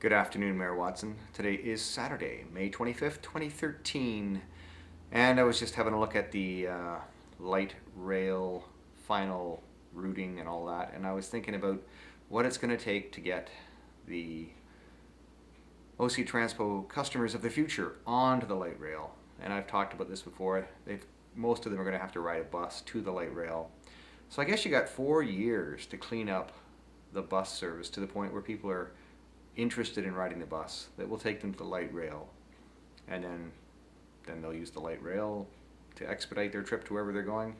Good afternoon, Mayor Watson. Today is Saturday, May 25th, 2013, and I was just having a look at the light rail final routing and all that, and I was thinking about what it's going to take to get the OCTranspo customers of the future onto the light rail. And I've talked about this before. Most of them are going to have to ride a bus to the light rail. So I guess you got 4 years to clean up the bus service to the point where people are interested in riding the bus that will take them to the light rail, and then they'll use the light rail to expedite their trip to wherever they're going,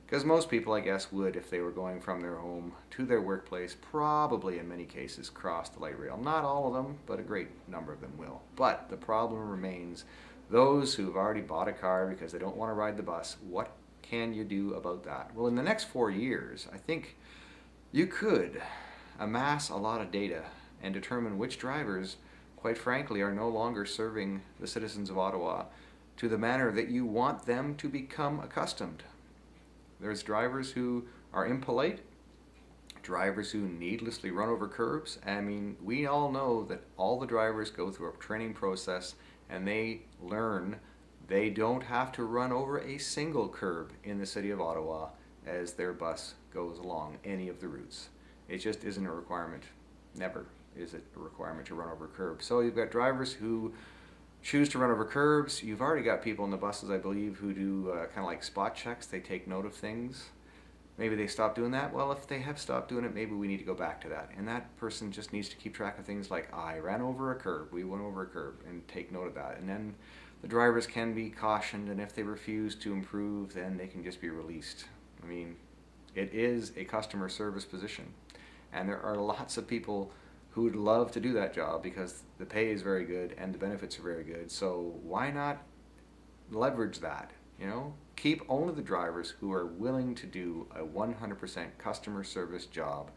because most people, I guess, would, if they were going from their home to their workplace, probably in many cases cross the light rail. Not all of them, but a great number of them will. But the problem remains those who've already bought a car because they don't want to ride the bus. What can you do about that? Well, in the next 4 years, I think you could amass a lot of data and determine which drivers, quite frankly, are no longer serving the citizens of Ottawa to the manner that you want them to become accustomed. There's drivers who are impolite, drivers who needlessly run over curbs. I mean, we all know that all the drivers go through a training process and they learn they don't have to run over a single curb in the city of Ottawa as their bus goes along any of the routes. It just isn't a requirement. Never is it a requirement to run over curbs. So you've got drivers who choose to run over curbs. You've already got people in the buses, I believe, who do kind of like spot checks. They take note of things. Maybe they stop doing that. Well, if they have stopped doing it, maybe we need to go back to that. And that person just needs to keep track of things like, I ran over a curb, we went over a curb, and take note of that. And then the drivers can be cautioned, and if they refuse to improve, then they can just be released. I mean, it is a customer service position. And there are lots of people who would love to do that job because the pay is very good and the benefits are very good. So why not leverage that? You know, keep only the drivers who are willing to do a 100% customer service job,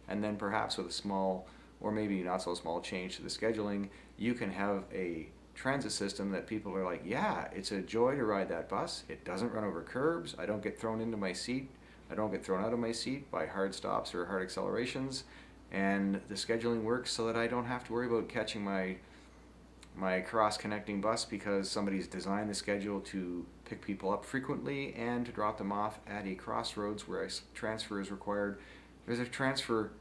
and then perhaps with a small, or maybe not so small, change to the scheduling, you can have a transit system that people are like, yeah, it's a joy to ride that bus. It doesn't run over curbs. I don't get thrown into my seat. I don't get thrown out of my seat by hard stops or hard accelerations. And the scheduling works so that I don't have to worry about catching my cross-connecting bus because somebody's designed the schedule to pick people up frequently and to drop them off at a crossroads where a transfer is required. There's a transfer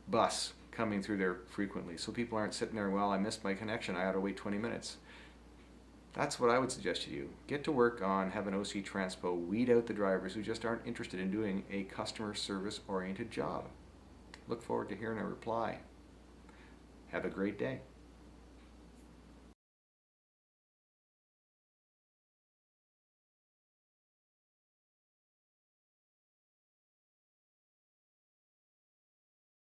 bus coming through there frequently, so people aren't sitting there, well, I missed my connection, I ought to wait 20 minutes. That's what I would suggest to you. Get to work on having OCTranspo weed out the drivers who just aren't interested in doing a customer service-oriented job. Look forward to hearing a reply. Have a great day.